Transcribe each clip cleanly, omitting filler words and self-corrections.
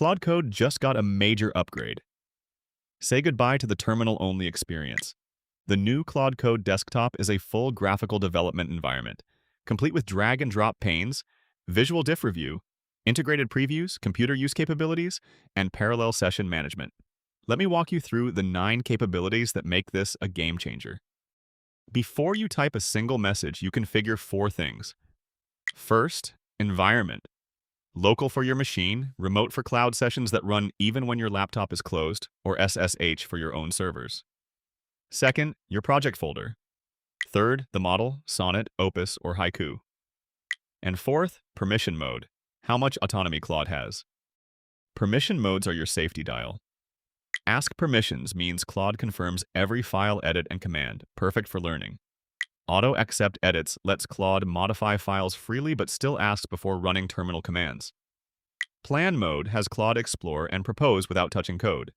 Claude Code just got a major upgrade. Say goodbye to the terminal-only experience. The new Claude Code Desktop is a full graphical development environment, complete with drag-and-drop panes, visual diff review, integrated previews, computer use capabilities, and parallel session management. Let me walk you through the 9 capabilities that make this a game changer. Before you type a single message, you configure 4 things. First, environment. Local for your machine, remote for cloud sessions that run even when your laptop is closed, or SSH for your own servers. Second, your project folder. Third, the model, Sonnet, Opus, or Haiku. And fourth, permission mode, how much autonomy Claude has. Permission modes are your safety dial. Ask permissions means Claude confirms every file edit and command, perfect for learning. Auto accept edits lets Claude modify files freely but still asks before running terminal commands. Plan mode has Claude explore and propose without touching code.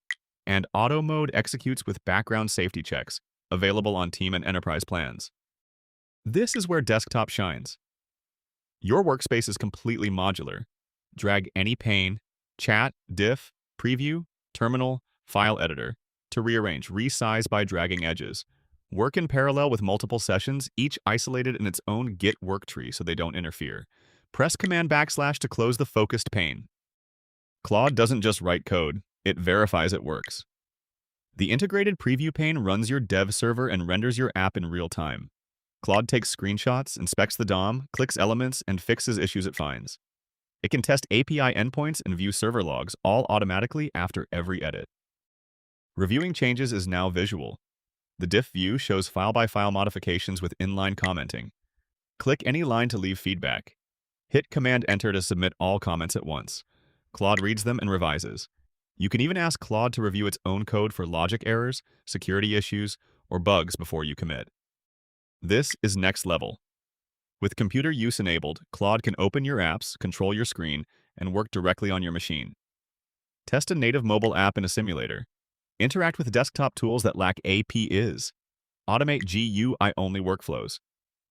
And auto mode executes with background safety checks, available on team and enterprise plans. This is where desktop shines. Your workspace is completely modular. Drag any pane, chat, diff, preview, terminal, file editor to rearrange, resize by dragging edges. Work in parallel with multiple sessions, each isolated in its own Git worktree so they don't interfere. Press Command / to close the focused pane. Claude doesn't just write code, it verifies it works. The integrated preview pane runs your dev server and renders your app in real time. Claude takes screenshots, inspects the DOM, clicks elements, and fixes issues it finds. It can test API endpoints and view server logs all automatically after every edit. Reviewing changes is now visual. The diff view shows file-by-file modifications with inline commenting. Click any line to leave feedback. Hit Command-Enter to submit all comments at once. Claude reads them and revises. You can even ask Claude to review its own code for logic errors, security issues, or bugs before you commit. This is next level. With computer use enabled, Claude can open your apps, control your screen, and work directly on your machine. Test a native mobile app in a simulator. Interact with desktop tools that lack APIs. Automate GUI-only workflows.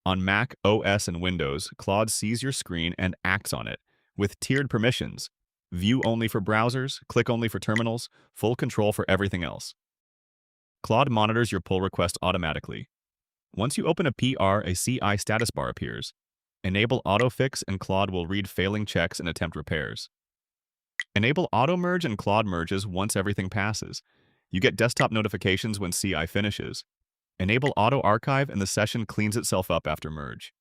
On Mac, OS, and Windows, Claude sees your screen and acts on it, with tiered permissions. View only for browsers, click only for terminals, full control for everything else. Claude monitors your pull request automatically. Once you open a PR, a CI status bar appears. Enable autofix and Claude will read failing checks and attempt repairs. Enable auto merge and Claude merges once everything passes. You get desktop notifications when CI finishes. Enable auto archive and the session cleans itself up after merge.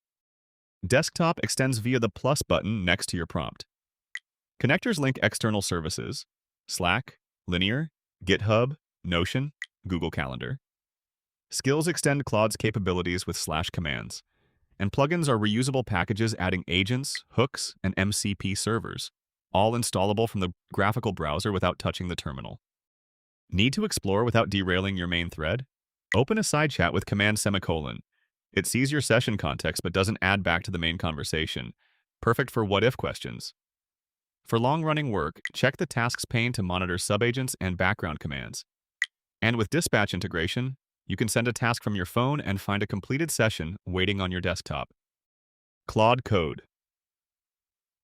Desktop extends via the plus button next to your prompt. Connectors link external services, Slack, Linear, GitHub, Notion, Google Calendar. Skills extend Claude's capabilities with /commands. And plugins are reusable packages adding agents, hooks, and MCP servers, all installable from the graphical browser without touching the terminal. Need to explore without derailing your main thread? Open a side chat with command /. It sees your session context but doesn't add back to the main conversation. Perfect for what-if questions. For long-running work, check the tasks pane to monitor subagents and background commands. And with dispatch integration, you can send a task from your phone and find a completed session waiting on your desktop. Claude Code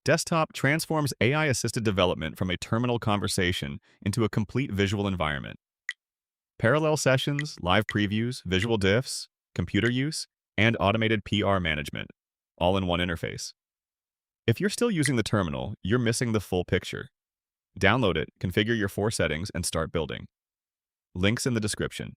Desktop transforms AI-assisted development from a terminal conversation into a complete visual environment. Parallel sessions, live previews, visual diffs, computer use, and automated PR management, all in one interface. If you're still using the terminal, you're missing the full picture. Download it, configure your 4 settings, and start building. Links in the description.